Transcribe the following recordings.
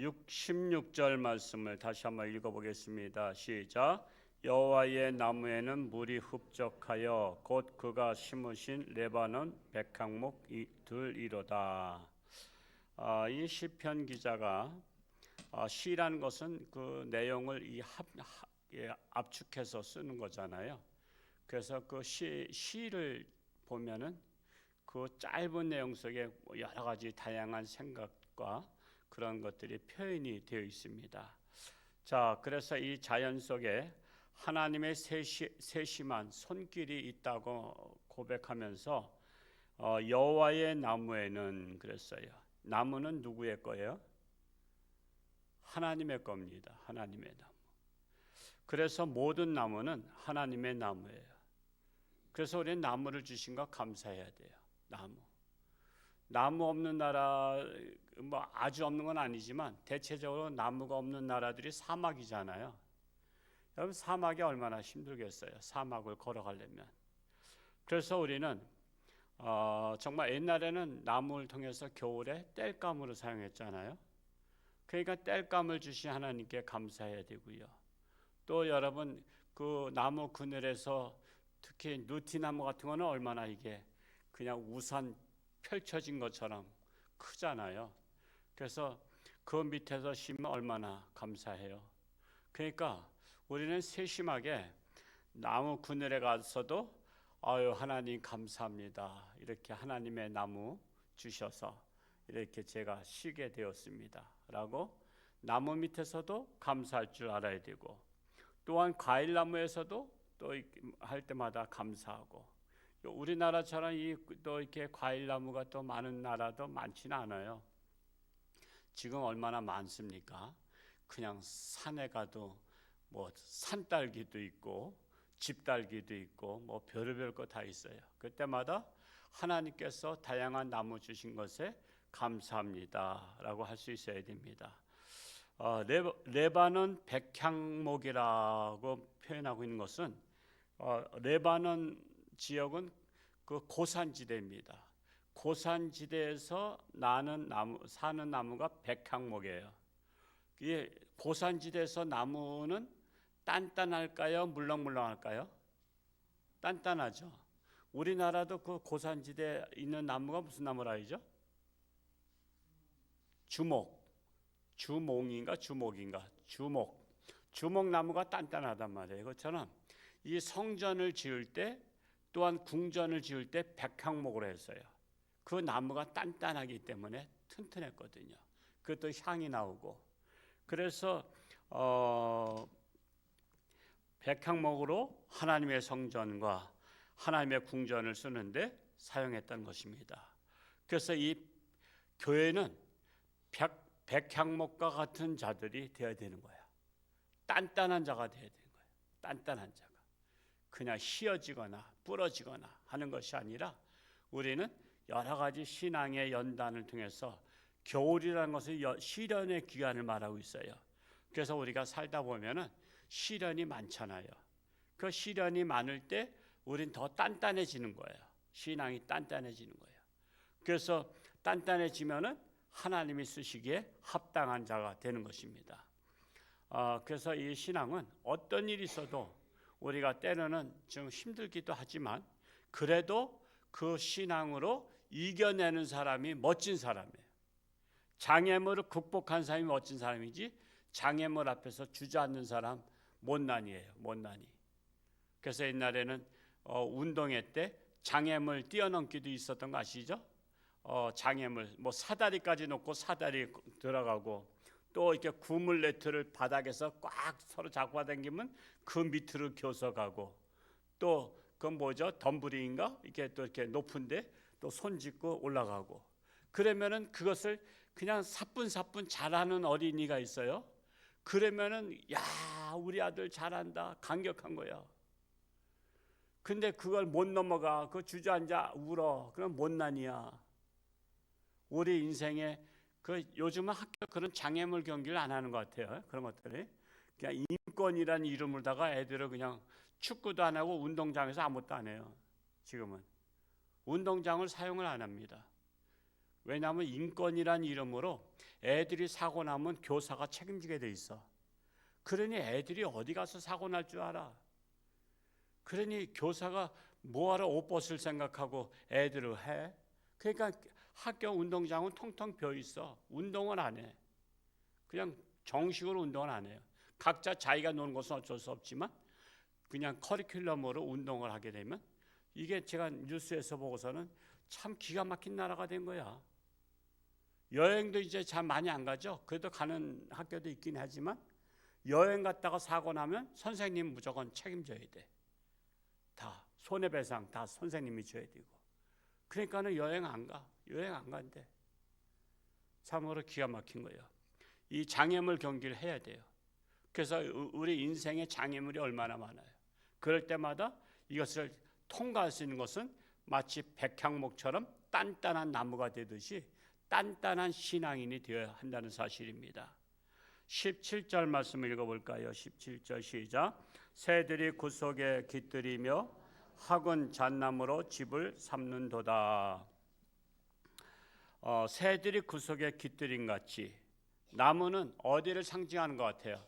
16절 말씀을 다시 한번 읽어보겠습니다. 시작. 여호와의 나무에는 물이 흡족하여 곧 그가 심으신 레바논 백향목들이로다. 이 시편 기자가 시라는 것은 그 내용을 압축해서 쓰는 거잖아요. 그래서 그 시를 보면은 그 짧은 내용 속에 여러 가지 다양한 생각과 그런 것들이 표현이 되어 있습니다. 자, 그래서 이 자연 속에 하나님의 세심한 손길이 있다고 고백하면서 여호와의 나무에는 그랬어요. 나무는 누구의 거예요? 하나님의 겁니다. 하나님의 나무. 그래서 모든 나무는 하나님의 나무예요. 그래서 우리는 나무를 주신 거 감사해야 돼요. 나무 없는 나라, 뭐 아주 없는 건 아니지만 대체적으로 나무가 없는 나라들이 사막이잖아요. 여러분, 사막이 얼마나 힘들겠어요. 사막을 걸어가려면. 그래서 우리는 정말 옛날에는 나무를 통해서 겨울에 땔감으로 사용했잖아요. 그러니까 땔감을 주신 하나님께 감사해야 되고요. 또 여러분, 그 나무 그늘에서 특히 누티나무 같은 거는 얼마나 이게 그냥 우산 펼쳐진 것처럼 크잖아요. 그래서 그 밑에서 심으면 얼마나 감사해요. 그러니까 우리는 세심하게 나무 그늘에 가서도 하나님 감사합니다. 이렇게 하나님의 나무 주셔서 이렇게 제가 쉬게 되었습니다. 라고 나무 밑에서도 감사할 줄 알아야 되고, 또한 과일나무에서도 또 할 때마다 감사하고, 우리나라처럼 또 이렇게 과일나무가 또 많은 나라도 많지는 않아요. 지금 얼마나 많습니까? 그냥 산에 가도 뭐 산딸기도 있고 집딸기도 있고 뭐 별의별 거 다 있어요. 그때마다 하나님께서 다양한 나무 주신 것에 감사합니다라고 할 수 있어야 됩니다. 레바논 백향목이라고 표현하고 있는 것은 레바논 지역은 그 고산지대입니다. 고산지대에서 사는 나무가 백향목이에요. 이 고산지대에서 나무는 단단할까요? 물렁물렁할까요? 단단하죠. 우리나라도 그 고산지대에 있는 나무가 무슨 나무라 하죠? 주목인가? 주목나무가 단단하단 말이에요. 그것처럼 이 성전을 지을 때 또한 궁전을 지을 때 백향목으로 했어요. 그 나무가 단단하기 때문에 튼튼했거든요. 그것도 향이 나오고. 그래서 백향목으로 하나님의 성전과 하나님의 궁전을 쓰는데 사용했던 것입니다. 그래서 이 교회는 백향목과 같은 자들이 되어야 되는 거예요. 단단한 자가 되어야 되는 거예요. 단단한 자가. 그냥 휘어지거나 부러지거나 하는 것이 아니라 우리는 여러 가지 신앙의 연단을 통해서 겨울이라는 것은 시련의 기간을 말하고 있어요. 그래서 우리가 살다 보면은 시련이 많잖아요. 그 시련이 많을 때 우린 더 단단해지는 거예요. 신앙이 단단해지는 거예요. 그래서 단단해지면은 하나님이 쓰시기에 합당한 자가 되는 것입니다. 그래서 이 신앙은 어떤 일이 있어도 우리가 때로는 좀 힘들기도 하지만 그래도 그 신앙으로 이겨내는 사람이 멋진 사람이에요. 장애물을 극복한 사람이 멋진 사람이지 장애물 앞에서 주저앉는 사람 못난이에요. 못난이. 그래서 옛날에는 운동회 때 장애물 뛰어넘기도 있었던 거 아시죠? 장애물 뭐 사다리까지 놓고 사다리 들어가고 또 이렇게 구물 네트를 바닥에서 꽉 서로 잡고 당기면 그 밑으로 교서가고 또 그건 뭐죠? 덤블링인가? 이렇게 또 이렇게 높은데 또 손 짚고 올라가고 그러면은 그것을 그냥 사뿐사뿐 잘하는 어린이가 있어요. 그러면은 야 우리 아들 잘한다 감격한 거야. 근데 그걸 못 넘어가 그 주저앉아 울어. 그럼 못난이야. 우리 인생에 요즘은 학교 그런 장애물 경기를 안 하는 것 같아요. 그런 것들이 그냥 인권이라는 이름으로다가 애들을 그냥 축구도 안 하고 운동장에서 아무것도 안 해요. 지금은 운동장을 사용을 안 합니다. 왜냐하면 인권이란 이름으로 애들이 사고 나면 교사가 책임지게 돼 있어. 그러니 애들이 어디 가서 사고 날 줄 알아. 그러니 교사가 뭐하러 옷 벗을 생각하고 애들을 해? 그러니까 학교 운동장은 텅텅 비어 있어. 운동은 안 해. 그냥 정식으로 운동은 안 해요. 각자 자기가 노는 것은 어쩔 수 없지만 그냥 커리큘럼으로 운동을 하게 되면 이게 제가 뉴스에서 보고서는 참 기가 막힌 나라가 된 거야. 여행도 이제 잘 많이 안 가죠. 그래도 가는 학교도 있긴 하지만 여행 갔다가 사고 나면 선생님 무조건 책임져야 돼. 다 손해배상 다 선생님이 줘야 되고. 그러니까는 여행 안 가. 여행 안 간대. 참으로 기가 막힌 거예요. 이 장애물 경기를 해야 돼요. 그래서 우리 인생에 장애물이 얼마나 많아요. 그럴 때마다 이것을 통과할 수 있는 것은 마치 백향목처럼 단단한 나무가 되듯이 단단한 신앙인이 되어야 한다는 사실입니다. 17절 말씀 읽어볼까요? 17절 시작. 새들이 구석에 깃들이며 학은 잣나무로 집을 삼는도다. 새들이 구석에 깃들인 같이 나무는 어디를 상징하는 것 같아요?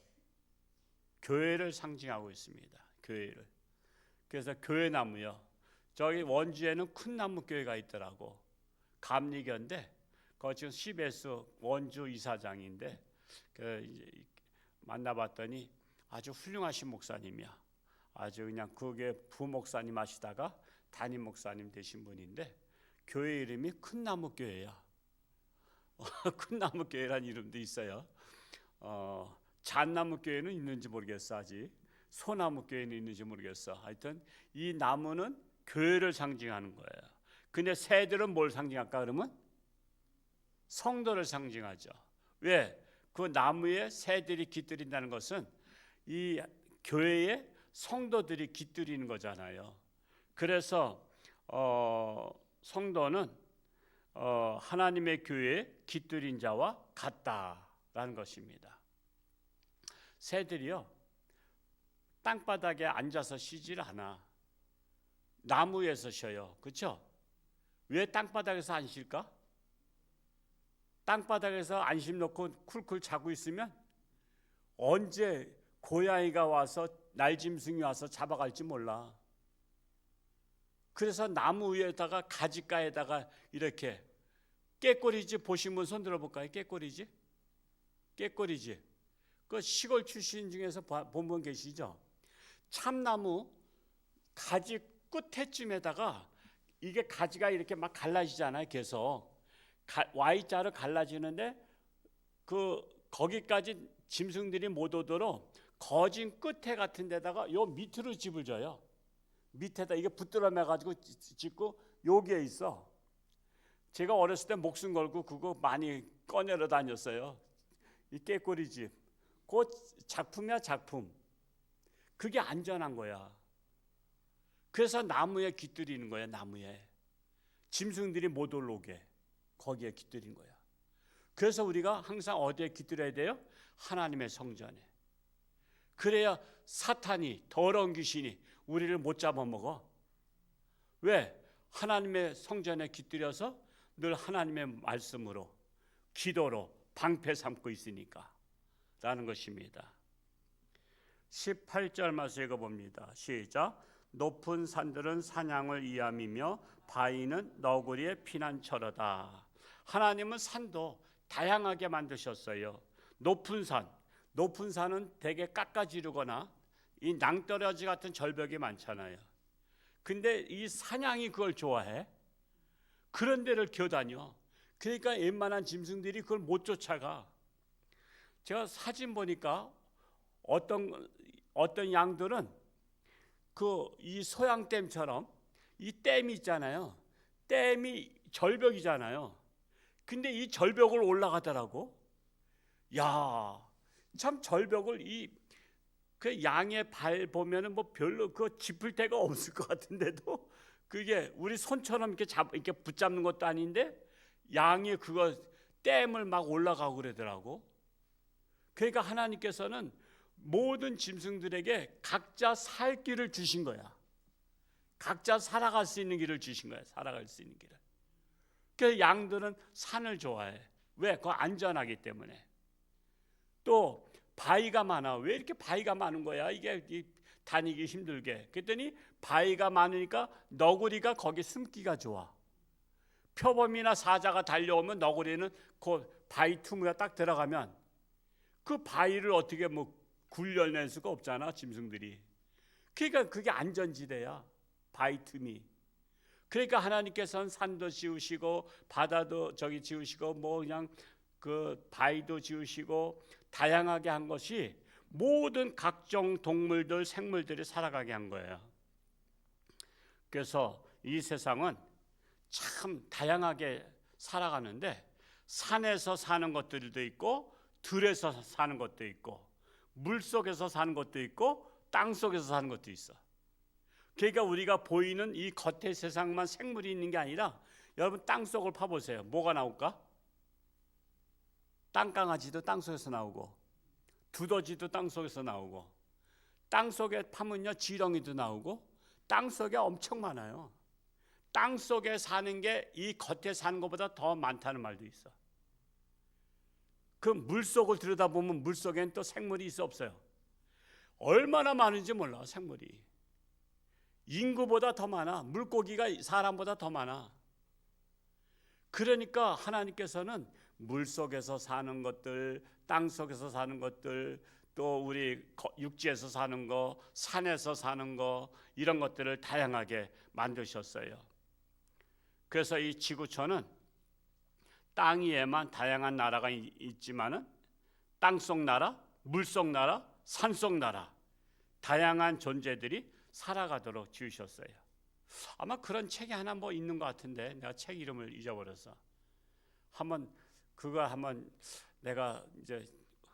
교회를 상징하고 있습니다. 교회를. 그래서 교회 나무요. 저기 원주에는 큰 나무 교회가 있더라고. 감리교인데 그 지금 CBS 원주 이사장인데 만나봤더니 아주 훌륭하신 목사님이야. 아주 그냥 그게 부목사님 하시다가 담임 목사님 되신 분인데 교회 이름이 큰 나무 교회야. 큰 나무 교회란 이름도 있어요. 잣나무 교회는 있는지 모르겠어. 아직 소나무 교회는 있는지 모르겠어. 하여튼 이 나무는 교회를 상징하는 거예요. 근데 새들은 뭘 상징할까 그러면? 성도를 상징하죠. 왜? 그 나무에 새들이 깃들인다는 것은 이 교회에 성도들이 깃들이는 거잖아요. 그래서 성도는 하나님의 교회에 깃들인 자와 같다라는 것입니다. 새들이요 땅바닥에 앉아서 쉬질 않아. 나무에서 쉬어요. 그렇죠? 왜 땅바닥에서 안 쉴까? 땅바닥에서 안심 놓고 쿨쿨 자고 있으면 언제 고양이가 와서 날짐승이 와서 잡아갈지 몰라. 그래서 나무 위에다가 가지가에다가 이렇게 깨꼬리집 보시면 손 들어볼까요? 깨꼬리집? 깨꼬리집. 그 시골 출신 중에서 본 분 계시죠? 참나무 가지 끝에쯤에다가 이게 가지가 이렇게 막 갈라지잖아요. 계속 Y자로 갈라지는데 거기까지 짐승들이 못 오도록 거진 끝에 같은 데다가 요 밑으로 집을 져요. 밑에다 이게 붙들어매 가지고 짓고 여기에 있어. 제가 어렸을 때 목숨 걸고 그거 많이 꺼내러 다녔어요. 이 깨꼬리 집. 그 작품이야 작품. 그게 안전한 거야. 그래서 나무에 깃들이는 거야. 나무에 짐승들이 못 올라오게 거기에 깃들인 거야. 그래서 우리가 항상 어디에 깃들여야 돼요? 하나님의 성전에. 그래야 사탄이 더러운 귀신이 우리를 못 잡아먹어. 왜? 하나님의 성전에 깃들여서 늘 하나님의 말씀으로 기도로 방패 삼고 있으니까 라는 것입니다. 18절 말씀 읽어봅니다. 시작. 높은 산들은 사냥을 이함이며 바위는 너구리의 피난처로다. 하나님은 산도 다양하게 만드셨어요. 높은 산은 되게 깎아지르거나 이 낭떠러지 같은 절벽이 많잖아요. 근데 이 사냥이 그걸 좋아해. 그런 데를 기어다녀. 그러니까 웬만한 짐승들이 그걸 못 쫓아가. 제가 사진 보니까 어떤 양들은 이 소양댐처럼 이 댐이 있잖아요. 댐이 절벽이잖아요. 근데 이 절벽을 올라가더라고. 야, 참 절벽을 그 양의 발 보면은 뭐 별로 그 짚을 데가 없을 것 같은데도 그게 우리 손처럼 이렇게 붙잡는 것도 아닌데 양이 그거 댐을 막 올라가고 그러더라고. 그러니까 하나님께서는 모든 짐승들에게 각자 살 길을 주신 거야. 각자 살아갈 수 있는 길을 주신 거야. 살아갈 수 있는 길을. 그 양들은 산을 좋아해. 왜? 그거 안전하기 때문에. 또 바위가 많아. 왜 이렇게 바위가 많은 거야? 이게 다니기 힘들게. 그랬더니 바위가 많으니까 너구리가 거기 숨기가 좋아. 표범이나 사자가 달려오면 너구리는 그 바위 틈에 딱 들어가면 그 바위를 어떻게 뭐 굴려낼 수가 없잖아, 짐승들이. 그러니까 그게 안전지대야, 바위 틈이. 그러니까 하나님께서는 산도 지으시고 바다도 지으시고 뭐 그냥 그 바위도 지으시고 다양하게 한 것이 모든 각종 동물들, 생물들이 살아가게 한 거예요. 그래서 이 세상은 참 다양하게 살아가는데 산에서 사는 것들도 있고 들에서 사는 것도 있고 물속에서 사는 것도 있고 땅속에서 사는 것도 있어. 그러니까 우리가 보이는 이 겉의 세상만 생물이 있는 게 아니라 여러분 땅속을 파보세요. 뭐가 나올까? 땅강아지도 땅속에서 나오고 두더지도 땅속에서 나오고 땅속에 파면요 지렁이도 나오고 땅속에 엄청 많아요. 땅속에 사는 게 이 겉에 사는 것보다 더 많다는 말도 있어. 그 물속을 들여다보면 물속엔 또 생물이 있어 없어요? 얼마나 많은지 몰라. 생물이 인구보다 더 많아. 물고기가 사람보다 더 많아. 그러니까 하나님께서는 물속에서 사는 것들, 땅속에서 사는 것들, 또 우리 육지에서 사는 거, 산에서 사는 거, 이런 것들을 다양하게 만드셨어요. 그래서 이 지구촌은 땅 위에만 다양한 나라가 있지만은 땅속 나라, 물속 나라, 산속 나라, 다양한 존재들이 살아가도록 지으셨어요. 아마 그런 책이 하나 뭐 있는 것 같은데 내가 책 이름을 잊어버려서 한번 내가 이제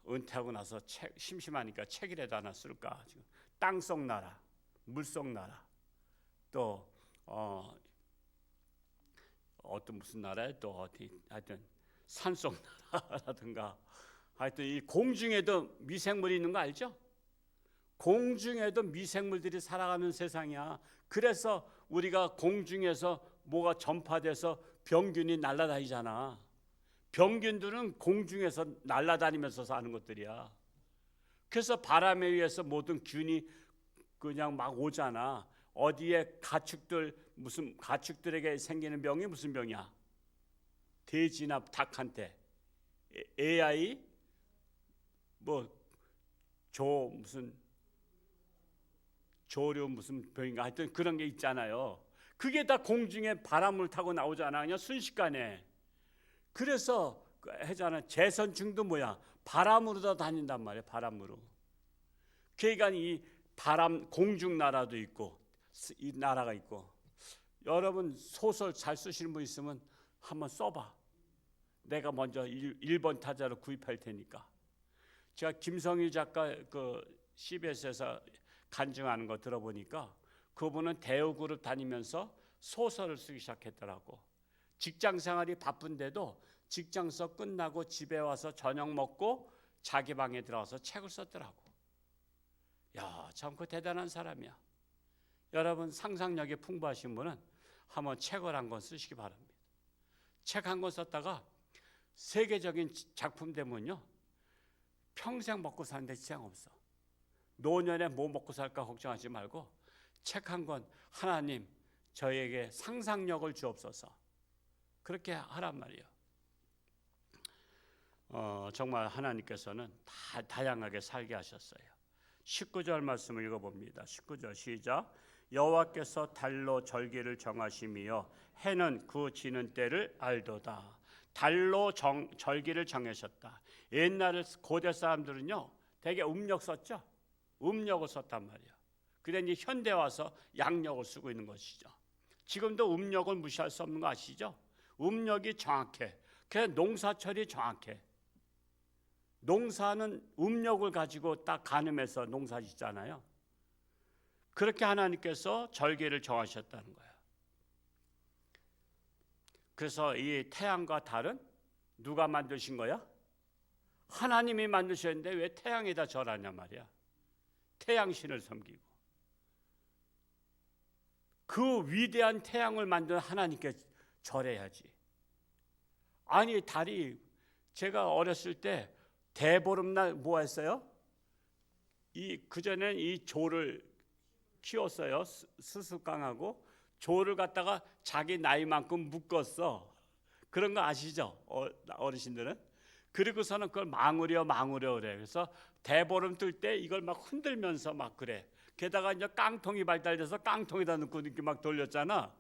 은퇴하고 나서 심심하니까 책이라도 하나 쓸까. 지금 땅속 나라, 물속 나라, 또 어떤 무슨 나라에 또 어디 하여튼 산속 나라라든가 하여튼 이 공중에도 미생물이 있는 거 알죠? 공중에도 미생물들이 살아가는 세상이야. 그래서 우리가 공중에서 뭐가 전파돼서 병균이 날아다니잖아. 병균들은 공중에서 날아다니면서 사는 것들이야. 그래서 바람에 의해서 모든 균이 그냥 막 오잖아. 어디에 무슨 가축들에게 생기는 병이 무슨 병이야? 돼지나 닭한테 AI 무슨 조류 무슨 병인가 하여튼 그런 게 있잖아요. 그게 다 공중에 바람을 타고 나오잖아. 그냥 순식간에. 그래서 하잖아. 재선충도 뭐야? 바람으로 다 다닌단 말이야. 바람으로. 그러니까 이 바람 공중 나라도 있고 이 나라가 있고. 여러분 소설 잘 쓰시는 분 있으면 한번 써봐. 내가 먼저 1번 타자로 구입할 테니까. 제가 김성희 작가 그 CBS에서 간증하는 거 들어보니까 그분은 대우그룹 다니면서 소설을 쓰기 시작했더라고. 직장 생활이 바쁜데도 직장서 끝나고 집에 와서 저녁 먹고 자기 방에 들어가서 책을 썼더라고. 야, 참 그 대단한 사람이야. 여러분 상상력이 풍부하신 분은 한번 책을 한 권 쓰시기 바랍니다. 책 한 권 썼다가 세계적인 작품 되면요 평생 먹고 사는데 지장 없어. 노년에 뭐 먹고 살까 걱정하지 말고 책 한 권 하나님 저에게 상상력을 주옵소서 그렇게 하란 말이에요. 정말 하나님께서는 다 다양하게 살게 하셨어요. 19절 말씀을 읽어봅니다. 19절 시작. 여호와께서 달로 절기를 정하시며 해는 그 지는 때를 알도다. 달로 절기를 정하셨다. 옛날 고대 사람들은요 되게 음력 썼죠. 음력을 썼단 말이에요. 그런데 이제 현대 와서 양력을 쓰고 있는 것이죠. 지금도 음력을 무시할 수 없는 거 아시죠? 음력이 정확해. 그래서 농사철이 정확해. 농사는 음력을 가지고 딱 가늠해서 농사 짓잖아요. 그렇게 하나님께서 절기를 정하셨다는 거예요. 그래서 이 태양과 달은 누가 만드신 거야? 하나님이 만드셨는데 왜 태양에다 절하냐 말이야. 태양신을 섬기고 그 위대한 태양을 만든 하나님께 절해야지. 아니 제가 어렸을 때 대보름날 뭐 했어요? 그전엔 이 조를 키웠어요. 스스깡하고 조를 갖다가 자기 나이만큼 묶었어. 그런 거 아시죠? 어르신들은? 그리고서는 그걸 망우려 그래. 그래서 대보름 뜰 때 이걸 막 흔들면서 막 그래. 게다가 이제 깡통이 발달돼서 깡통에다 넣고 이렇게 막 돌렸잖아.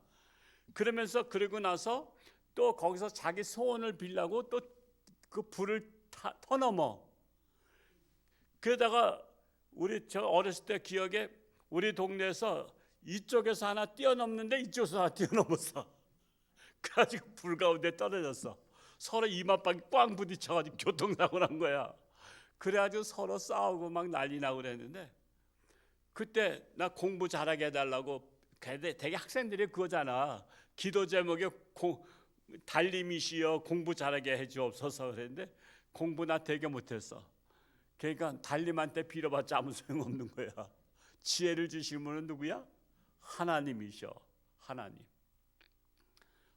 그러면서 그러고 나서 또 거기서 자기 소원을 빌라고 또 그 불을 터넘어. 그러다가 저 어렸을 때 기억에 우리 동네에서 이쪽에서 하나 뛰어넘는데 이쪽에서 하나 뛰어넘었어. 그래가지고 불 가운데 떨어졌어. 서로 이마빵이 꽝 부딪혀가지고 교통사고 난 거야. 그래가지고 서로 싸우고 막 난리 나고 그랬는데, 그때 나 공부 잘하게 해달라고, 되게 학생들이 그거잖아. 기도 제목에 달님이시여 공부 잘하게 해주옵소서 그랬는데, 공부 나 되게 못했어. 그러니까 달님한테 빌어봤자 아무 소용없는 거야. 지혜를 주실 분은 누구야? 하나님이셔. 하나님.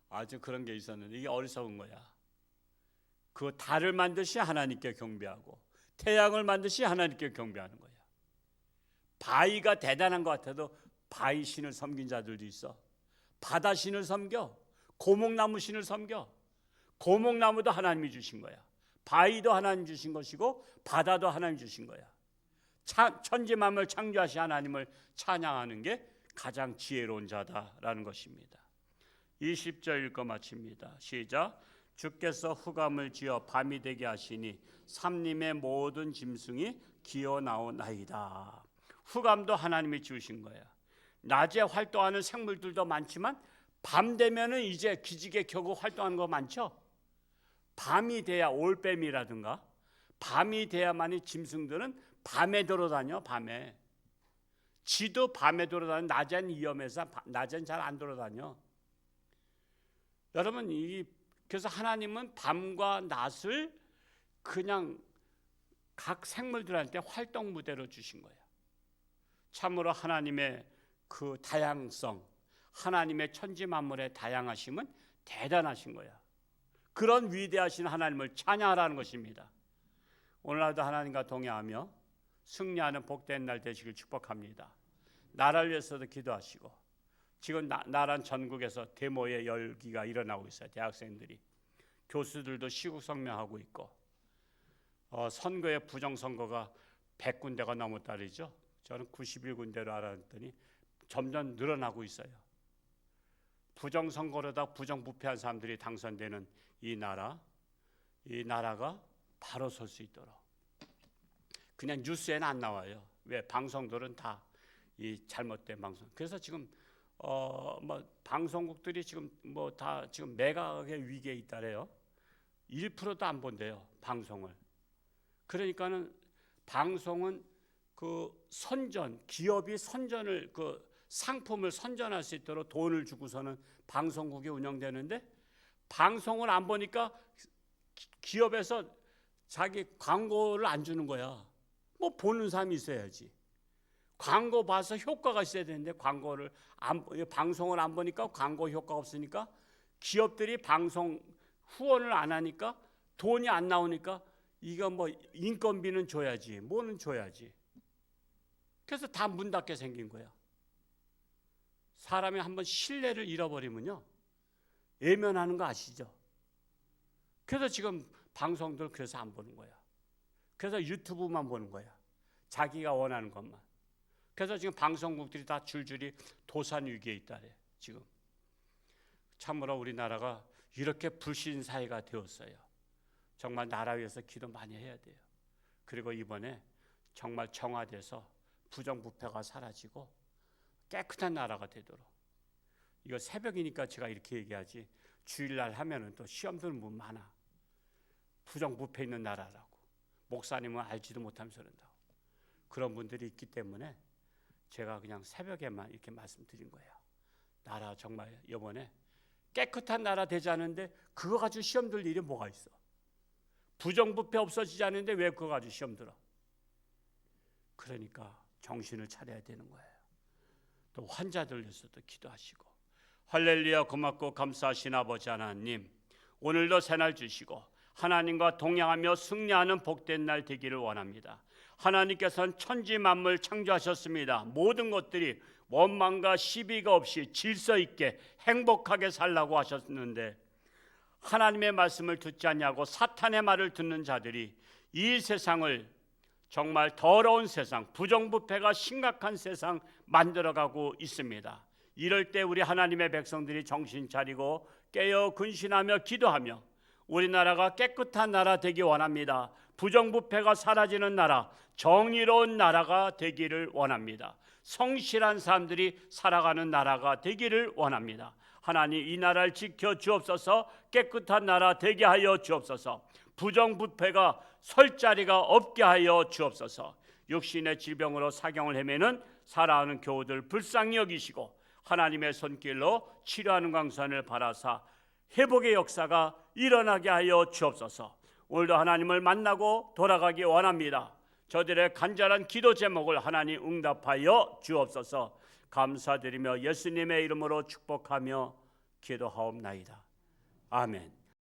아주 그런 게 있었는데 이게 어리석은 거야. 그 달을 만드시 하나님께 경배하고 태양을 만드시 하나님께 경배하는 거야. 바위가 대단한 것 같아도 바위 신을 섬긴 자들도 있어. 바다 신을 섬겨. 고목나무 신을 섬겨. 고목나무도 하나님이 주신 거야. 바위도 하나님 주신 것이고 바다도 하나님 주신 거야. 천지 만물 창조하신 하나님을 찬양하는 게 가장 지혜로운 자다라는 것입니다. 20절 읽고 마칩니다. 시작. 주께서 흑암을 지어 밤이 되게 하시니 삼림의 모든 짐승이 기어 나오나이다. 흑암도 하나님이 지으신 거야. 낮에 활동하는 생물들도 많지만 밤 되면은 이제 기지개 켜고 활동하는 거 많죠. 밤이 돼야 올빼미라든가 밤이 돼야만이 짐승들은 밤에 돌아다녀. 밤에 쥐도 밤에 돌아다녀. 낮엔 위험해서 낮엔 잘 안 돌아다녀. 여러분 그래서 하나님은 밤과 낮을 그냥 각 생물들한테 활동 무대로 주신 거예요. 참으로 하나님의 그 다양성, 하나님의 천지 만물의 다양하심은 대단하신 거야. 그런 위대하신 하나님을 찬양하라는 것입니다. 오늘날도 하나님과 동행하며 승리하는 복된 날 되시길 축복합니다. 나라를 위해서도 기도하시고, 지금 나라 전국에서 데모의 열기가 일어나고 있어요. 대학생들이, 교수들도 시국성명하고 있고, 선거의 부정선거가 100군데가 넘었다리죠. 저는 91군데로 알았더니 점점 늘어나고 있어요. 부정선거로다 부정부패한 사람들이 당선되는 이 나라가 바로 설 수 있도록. 그냥 뉴스에는 안 나와요. 왜? 방송들은 다 이 잘못된 방송. 그래서 지금 방송국들이 지금 다 지금 매각의 위기에 있다래요. 1%도 안 본대요, 방송을. 그러니까는 방송은 그 기업이 선전을 상품을 선전할 수 있도록 돈을 주고서는 방송국이 운영되는데, 방송을 안 보니까 기업에서 자기 광고를 안 주는 거야. 보는 사람이 있어야지. 광고 봐서 효과가 있어야 되는데 방송을 안 보니까 광고 효과가 없으니까 기업들이 방송 후원을 안 하니까 돈이 안 나오니까 이거 인건비는 줘야지, 뭐는 줘야지. 그래서 다 문 닫게 생긴 거야. 사람이 한번 신뢰를 잃어버리면요, 외면하는 거 아시죠? 그래서 지금 방송들 그래서 안 보는 거야. 그래서 유튜브만 보는 거야. 자기가 원하는 것만. 그래서 지금 방송국들이 다 줄줄이 도산 위기에 있다래. 지금 참으로 우리나라가 이렇게 불신 사회가 되었어요. 정말 나라 위해서 기도 많이 해야 돼요. 그리고 이번에 정말 정화돼서 부정부패가 사라지고 깨끗한 나라가 되도록. 이거 새벽이니까 제가 이렇게 얘기하지, 주일날 하면은 또 시험들 많아. 부정부패 있는 나라라고. 목사님은 알지도 못하면서 그런다고. 그런 분들이 있기 때문에 제가 그냥 새벽에만 이렇게 말씀드린 거예요. 나라 정말 이번에 깨끗한 나라 되지 않은데 그거 가지고 시험 들 일이 뭐가 있어? 부정부패 없어지지 않는데 왜 그거 가지고 시험 들어? 그러니까 정신을 차려야 되는 거예요. 또 환자들 위해서도 기도하시고. 할렐루야. 고맙고 감사하신 아버지 하나님, 오늘도 새날 주시고 하나님과 동행하며 승리하는 복된 날 되기를 원합니다. 하나님께서는 천지 만물 창조하셨습니다. 모든 것들이 원망과 시비가 없이 질서 있게 행복하게 살라고 하셨는데 하나님의 말씀을 듣지 않냐고 사탄의 말을 듣는 자들이 이 세상을 정말 더러운 세상, 부정부패가 심각한 세상 만들어가고 있습니다. 이럴 때 우리 하나님의 백성들이 정신 차리고 깨어 근신하며 기도하며 우리나라가 깨끗한 나라 되기 원합니다. 부정부패가 사라지는 나라, 정의로운 나라가 되기를 원합니다. 성실한 사람들이 살아가는 나라가 되기를 원합니다. 하나님 이 나라를 지켜 주옵소서. 깨끗한 나라 되게 하여 주옵소서. 부정부패가 설 자리가 없게 하여 주옵소서. 육신의 질병으로 사경을 헤매는 살아가는 교우들 불쌍히 여기시고 하나님의 손길로 치료하는 광선을 바라사 회복의 역사가 일어나게 하여 주옵소서. 오늘도 하나님을 만나고 돌아가기 원합니다. 저들의 간절한 기도 제목을 하나님 응답하여 주옵소서. 감사드리며 예수님의 이름으로 축복하며 기도하옵나이다. 아멘.